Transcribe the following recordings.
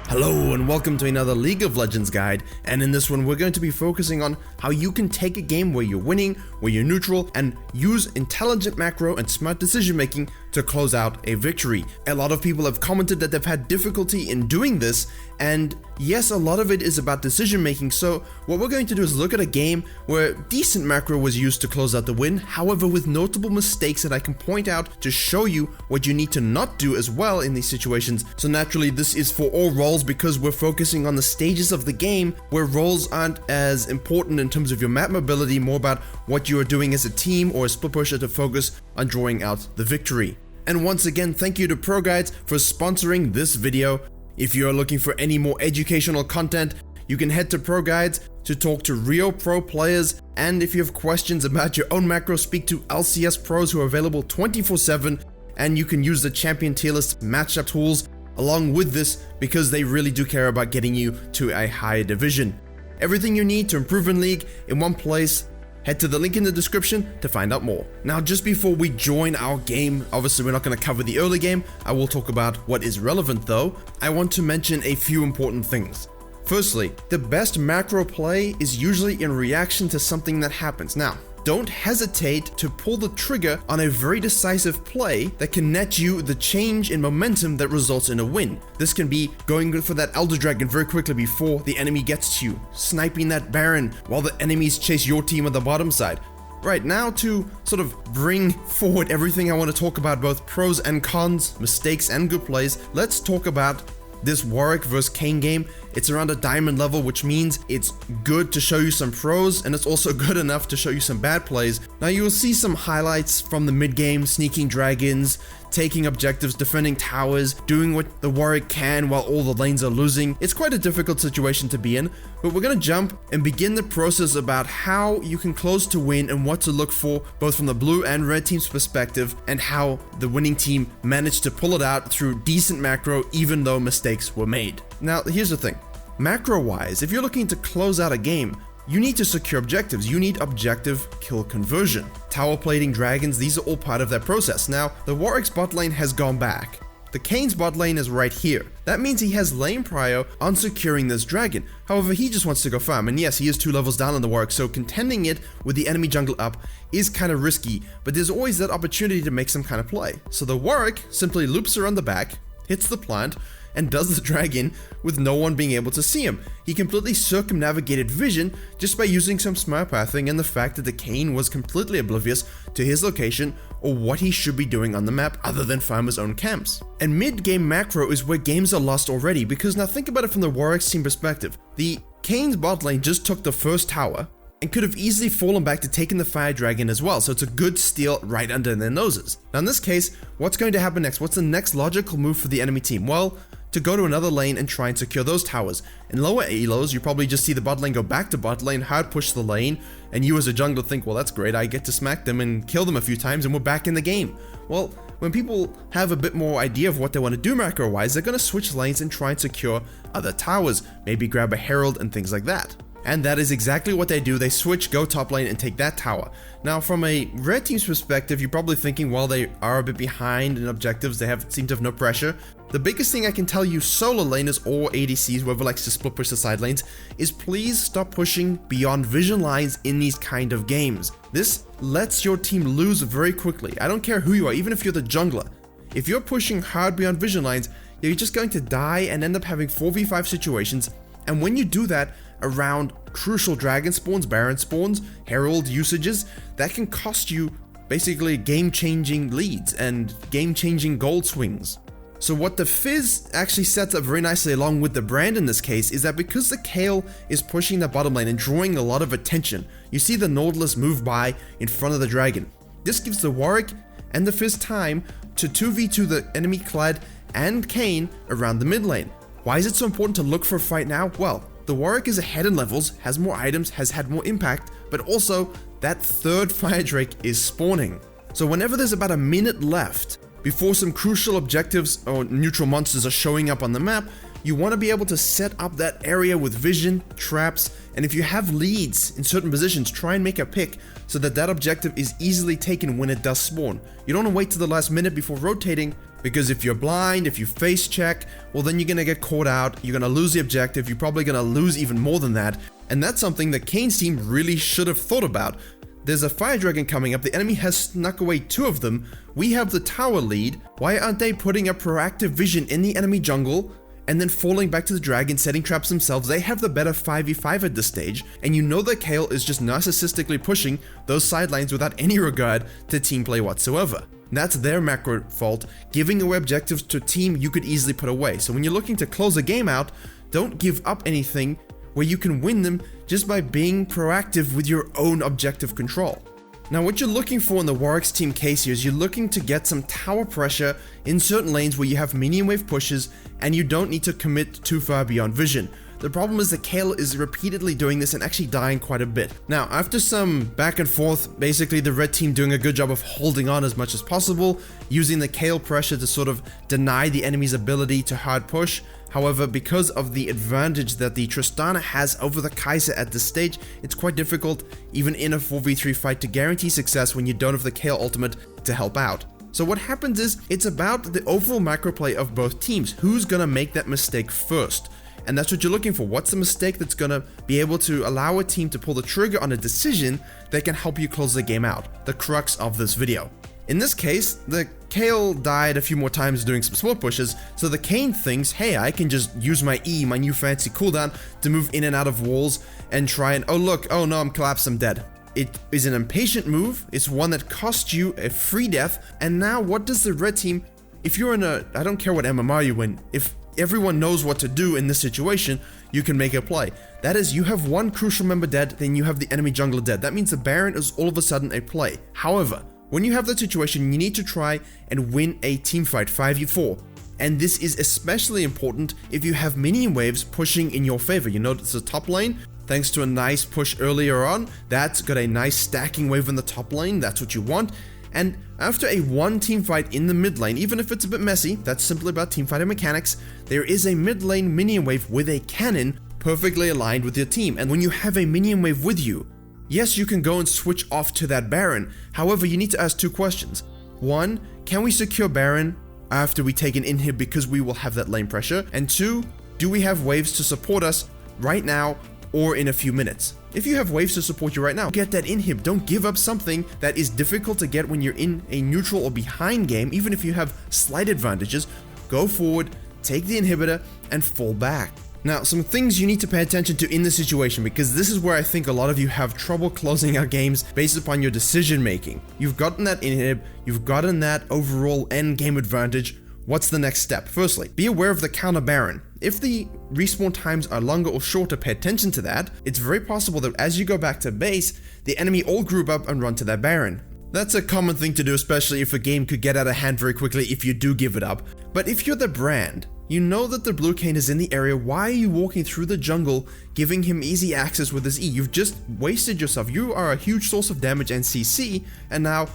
Hello and welcome to another League of Legends guide, and in this one we're going to be focusing on how you can take a game where you're winning, where you're neutral, and use intelligent macro and smart decision making to close out a victory. A lot of people have commented that they've had difficulty in doing this, and yes, a lot of it is about decision making. So what we're going to do is look at a game where decent macro was used to close out the win, however with notable mistakes that I can point out to show you what you need to not do as well in these situations. So naturally this is for all roles because we're focusing on the stages of the game where roles aren't as important in terms of your map mobility, more about what you are doing as a team or a split pusher to focus on drawing out the victory. And once again, thank you to Pro Guides for sponsoring this video. If you are looking for any more educational content, you can head to Pro Guides to talk to real pro players, and if you have questions about your own macro, speak to LCS pros who are available 24/7, and you can use the champion tier list matchup tools along with this because they really do care about getting you to a higher division. Everything you need to improve in League in one place. Head to the link in the description to find out more. Now, just before we join our game, obviously we're not going to cover the early game, I will talk about what is relevant though. I want to mention a few important things. Firstly, the best macro play is usually in reaction to something that happens. Now, don't hesitate to pull the trigger on a very decisive play that can net you the change in momentum that results in a win. This can be going for that Elder Dragon very quickly before the enemy gets to you, sniping that Baron while the enemies chase your team on the bottom side. Right now, to sort of bring forward everything I want to talk about, both pros and cons, mistakes and good plays, let's talk about this Warwick vs Kayn game. It's around a diamond level, which means it's good to show you some pros, and it's also good enough to show you some bad plays. Now you will see some highlights from the mid game, sneaking dragons, taking objectives, defending towers, doing what the Warwick can while all the lanes are losing. It's quite a difficult situation to be in, but we're going to jump and begin the process about how you can close to win and what to look for, both from the blue and red team's perspective, and how the winning team managed to pull it out through decent macro even though mistakes were made. Now here's the thing, macro wise, if you're looking to close out a game, you need to secure objectives. You need objective kill conversion. Tower plating dragons, these are all part of that process. Now, the Warwick's bot lane has gone back. The Kayn's bot lane is right here. That means he has lane prio on securing this dragon. However, he just wants to go farm. And yes, he is 2 levels down on the Warwick, so contending it with the enemy jungle up is kind of risky, but there's always that opportunity to make some kind of play. So the Warwick simply loops around the back, hits the plant, and does the dragon with no one being able to see him. He completely circumnavigated vision just by using some smart pathing and the fact that the Kayn was completely oblivious to his location or what he should be doing on the map other than farm his own camps. And mid-game macro is where games are lost already, because now think about it from the Warwick's team perspective. The Kayn's bot lane just took the first tower and could have easily fallen back to taking the fire dragon as well, so it's a good steal right under their noses. Now in this case, what's going to happen next? What's the next logical move for the enemy team? Well, to go to another lane and try and secure those towers. In lower elos, you probably just see the bot lane go back to bot lane, hard push the lane, and you as a jungler think, well, that's great, I get to smack them and kill them a few times and we're back in the game. Well, when people have a bit more idea of what they want to do macro-wise, they're going to switch lanes and try and secure other towers, maybe grab a herald and things like that. And that is exactly what they do. They switch, go top lane, and take that tower. Now, from a red team's perspective, you're probably thinking, well, they are a bit behind in objectives. They seem to have no pressure. The biggest thing I can tell you, solo laners or ADCs, whoever likes to split push the side lanes, is please stop pushing beyond vision lines in these kind of games. This lets your team lose very quickly. I don't care who you are, even if you're the jungler. If you're pushing hard beyond vision lines, you're just going to die and end up having 4v5 situations. And when you do that around crucial dragon spawns, baron spawns, herald usages, that can cost you basically game-changing leads and game-changing gold swings. So what the Fizz actually sets up very nicely along with the brand in this case is that because the Kayle is pushing the bottom lane and drawing a lot of attention, you see the Nautilus move by in front of the dragon. This gives the Warwick and the Fizz time to 2v2 the enemy Clyde and Kayn around the mid lane. Why is it so important to look for a fight now? Well, the Warwick is ahead in levels, has more items, has had more impact, but also that third Fire Drake is spawning. So whenever there's about a minute left before some crucial objectives or neutral monsters are showing up on the map, You want to be able to set up that area with vision, traps, and if you have leads in certain positions, try and make a pick so that that objective is easily taken when it does spawn. You don't want to wait to the last minute before rotating, because if you're blind, if you face check, well then you're going to get caught out, you're going to lose the objective, you're probably going to lose even more than that, and that's something that Kane's team really should have thought about. There's a fire dragon coming up, the enemy has snuck away 2 of them, we have the tower lead, why aren't they putting a proactive vision in the enemy jungle and then falling back to the dragon, setting traps themselves? They have the better 5v5 at this stage, and you know that Kale is just narcissistically pushing those side lanes without any regard to team play whatsoever. That's their macro fault, giving away objectives to a team you could easily put away. So when you're looking to close a game out, don't give up anything where you can win them just by being proactive with your own objective control. Now what you're looking for in the Warwick's team case here is you're looking to get some tower pressure in certain lanes where you have minion wave pushes and you don't need to commit too far beyond vision. The problem is that Kale is repeatedly doing this and actually dying quite a bit. Now, after some back and forth, basically the red team doing a good job of holding on as much as possible, using the Kale pressure to sort of deny the enemy's ability to hard push. However, because of the advantage that the Tristana has over the Kai'Sa at this stage, it's quite difficult, even in a 4v3 fight, to guarantee success when you don't have the Kale ultimate to help out. So what happens is, it's about the overall macro play of both teams. Who's gonna make that mistake first? And that's what you're looking for. What's the mistake that's gonna be able to allow a team to pull the trigger on a decision that can help you close the game out? The crux of this video. In this case, the Kale died a few more times doing some small pushes, so the Kane thinks, hey, I can just use my E, my new fancy cooldown, to move in and out of walls and try and, oh look, oh no, I'm collapsed, I'm dead. It is an impatient move, it's one that costs you a free death, and now what does the red team, if you're in a, I don't care what MMR you win, if everyone knows what to do in this situation, you can make a play. That is, you have one crucial member dead, then you have the enemy jungler dead. That means the Baron is all of a sudden a play. However, when you have that situation, you need to try and win a team fight 5v4. And this is especially important if you have minion waves pushing in your favor. You notice the top lane, thanks to a nice push earlier on, that's got a nice stacking wave in the top lane, that's what you want. And after a one team fight in the mid lane, even if it's a bit messy, that's simply about teamfighting mechanics, there is a mid lane minion wave with a cannon perfectly aligned with your team. And when you have a minion wave with you, yes, you can go and switch off to that Baron. However, you need to ask 2 questions. 1, can we secure Baron after we take an inhib because we will have that lane pressure? And 2, do we have waves to support us right now or in a few minutes? If you have waves to support you right now, get that inhib. Don't give up something that is difficult to get when you're in a neutral or behind game. Even if you have slight advantages, go forward, take the inhibitor, and fall back. Now, some things you need to pay attention to in this situation, because this is where I think a lot of you have trouble closing out games based upon your decision making. You've gotten that inhib, you've gotten that overall end game advantage. What's the next step? Firstly, be aware of the counter Baron. If the respawn times are longer or shorter, pay attention to that. It's very possible that as you go back to base, the enemy all group up and run to that Baron. That's a common thing to do, especially if a game could get out of hand very quickly if you do give it up. But if you're the brand, you know that the blue Kayn is in the area, why are you walking through the jungle, giving him easy access with his E? You've just wasted yourself. You are a huge source of damage and CC, and now,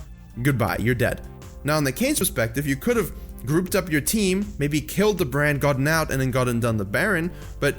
goodbye, you're dead. Now, in the Kayn's perspective, you could have grouped up your team, maybe killed the brand, gotten out, and then gone and done the Baron, but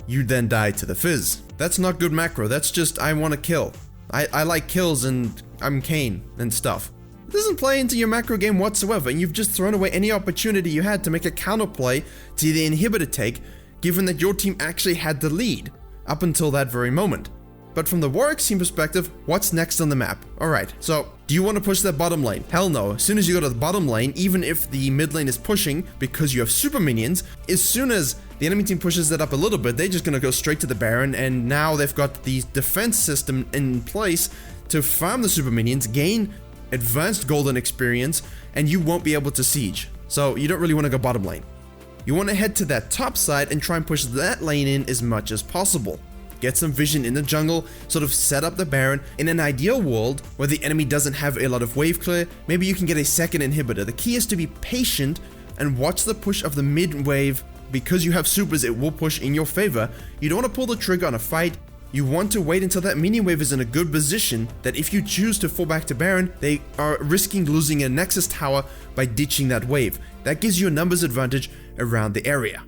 you then died to the Fizz. That's not good macro, that's just, I want to kill. I like kills and I'm Kayn and stuff. It doesn't play into your macro game whatsoever, and you've just thrown away any opportunity you had to make a counterplay to the inhibitor take, given that your team actually had the lead up until that very moment. But from the Warwick's team perspective, what's next on the map? Alright, so do you want to push that bottom lane? Hell no. As soon as you go to the bottom lane, even if the mid lane is pushing because you have super minions, as soon as the enemy team pushes that up a little bit, they're just going to go straight to the Baron, and now they've got the defense system in place to farm the super minions, gain advanced golden experience, and you won't be able to siege. So you don't really want to go bottom lane. You want to head to that top side and try and push that lane in as much as possible. Get some vision in the jungle, sort of set up the Baron. In an ideal world where the enemy doesn't have a lot of wave clear, maybe you can get a second inhibitor. The key is to be patient and watch the push of the mid wave. Because you have supers, it will push in your favor. You don't want to pull the trigger on a fight. You want to wait until that minion wave is in a good position, that if you choose to fall back to Baron, they are risking losing a Nexus tower by ditching that wave. That gives you a numbers advantage around the area.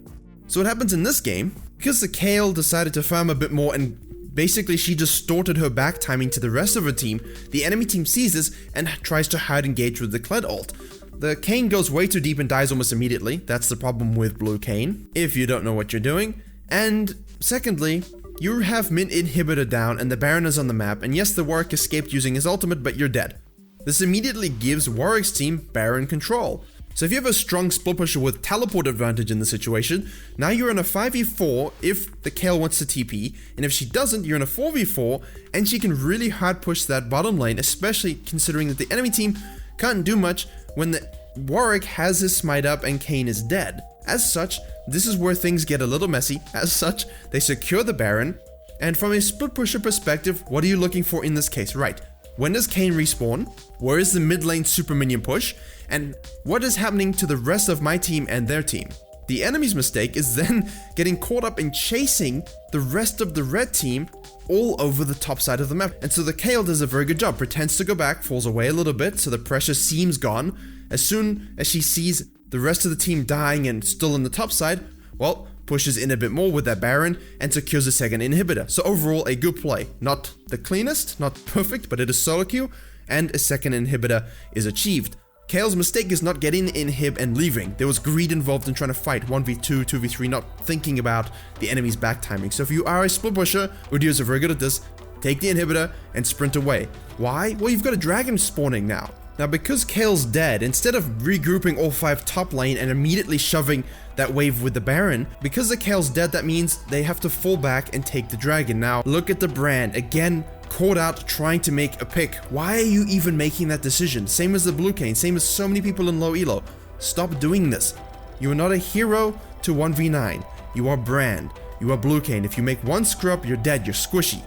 So what happens in this game, because the Kayle decided to farm a bit more and basically she distorted her back timing to the rest of her team, the enemy team sees this and tries to hard engage with the Kled ult. The Kayn goes way too deep and dies almost immediately. That's the problem with blue Kayn, if you don't know what you're doing. And secondly, you have mid inhibitor down and the Baron is on the map, and yes, the Warwick escaped using his ultimate, but you're dead. This immediately gives Warwick's team Baron control. So if you have a strong split pusher with teleport advantage in the situation, now you're in a 5v4 if the Kayle wants to TP, and if she doesn't, you're in a 4v4, and she can really hard push that bottom lane, especially considering that the enemy team can't do much when the Warwick has his smite up and Kayn is dead. As such, this is where things get a little messy. As such, they secure the Baron, and from a split pusher perspective, what are you looking for in this case? Right, when does Kayn respawn? Where is the mid lane super minion push? And what is happening to the rest of my team and their team? The enemy's mistake is then getting caught up in chasing the rest of the red team all over the top side of the map. And so the Kayle does a very good job, pretends to go back, falls away a little bit, so the pressure seems gone. As soon as she sees the rest of the team dying and still in the top side, well, pushes in a bit more with that Baron and secures a second inhibitor. So overall, a good play. Not the cleanest, not perfect, but it is solo queue, and a second inhibitor is achieved. Kayle's mistake is not getting the inhib and leaving. There was greed involved in trying to fight 1v2, 2v3, not thinking about the enemy's back timing. So if you are a split pusher, Udyr's are very good at this, take the inhibitor and sprint away. Why? Well, you've got a dragon spawning now. Now, because Kayle's dead, instead of regrouping all 5 top lane and immediately shoving that wave with the Baron, because the Kayle's dead, that means they have to fall back and take the dragon. Now, look at the Brand. Again, caught out trying to make a pick. Why are you even making that decision? Same as the blue Kayn, same as so many people in low elo. Stop doing this. You are not a hero to 1v9. You are Brand. You are blue Kayn. If you make one screw up, you're dead. You're squishy.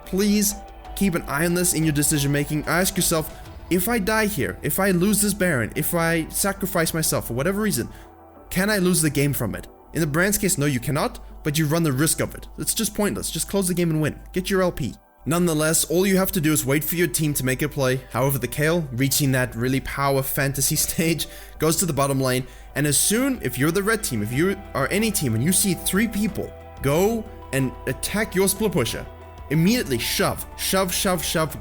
Please keep an eye on this in your decision making. Ask yourself, if I die here, if I lose this Baron, if I sacrifice myself for whatever reason, can I lose the game from it? In the Brand's case, no, you cannot, but you run the risk of it. It's just pointless. Just close the game and win. Get your LP. Nonetheless, all you have to do is wait for your team to make a play. However, the Kayle, reaching that really power fantasy stage, goes to the bottom lane, and as soon, if you're the red team, if you are any team, and you see 3 people go and attack your split pusher, immediately shove,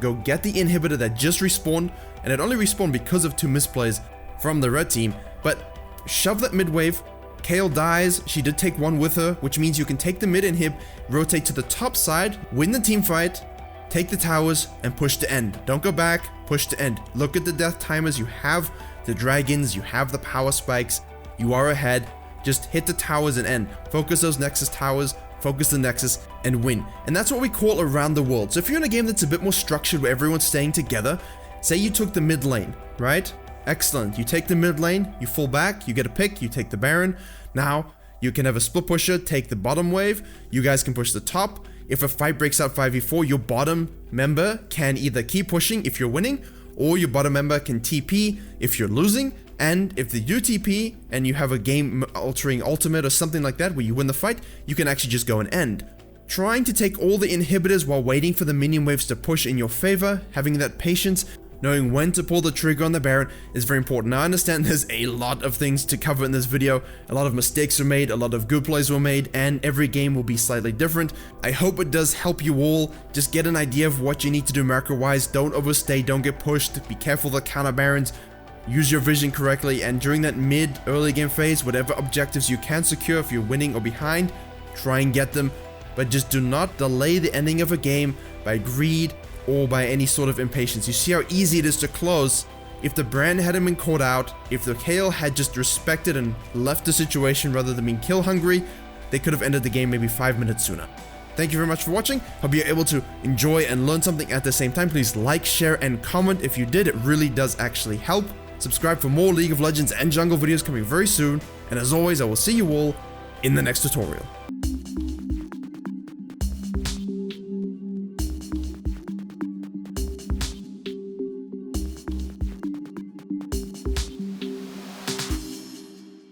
go get the inhibitor that just respawned, and it only respawned because of 2 misplays from the red team, but shove that mid wave. Kayle dies, she did take 1 with her, which means you can take the mid inhib, rotate to the top side, win the team fight, take the towers, and push to end. Don't go back, push to end. Look at the death timers, you have the dragons, you have the power spikes, you are ahead, just hit the towers and end. Focus those Nexus towers, focus the Nexus, and win. And that's what we call around the world. So if you're in a game that's a bit more structured where everyone's staying together, say you took the mid lane, right? Excellent. You take the mid lane, you fall back, you get a pick, you take the Baron. Now, you can have a split pusher take the bottom wave, you guys can push the top. If a fight breaks out 5v4, your bottom member can either keep pushing if you're winning, or your bottom member can TP if you're losing. And if they do TP and you have a game-altering ultimate or something like that where you win the fight, you can actually just go and end. Trying to take all the inhibitors while waiting for the minion waves to push in your favor, having that patience, knowing when to pull the trigger on the Baron is very important. Now, I understand there's a lot of things to cover in this video. A lot of mistakes were made, a lot of good plays were made, and every game will be slightly different. I hope it does help you all just get an idea of what you need to do macro-wise. Don't overstay, don't get pushed, be careful of the counter Barons, use your vision correctly, and during that mid-early game phase, whatever objectives you can secure if you're winning or behind, try and get them. But just do not delay the ending of a game by greed or by any sort of impatience. You see how easy it is to close. If the Brand hadn't been caught out, if the Kayle had just respected and left the situation rather than being kill hungry, they could have ended the game maybe 5 minutes sooner. Thank you very much for watching. Hope you're able to enjoy and learn something at the same time. Please like, share, and comment if you did. It really does actually help. Subscribe for more League of Legends and jungle videos coming very soon. And as always, I will see you all in the next tutorial.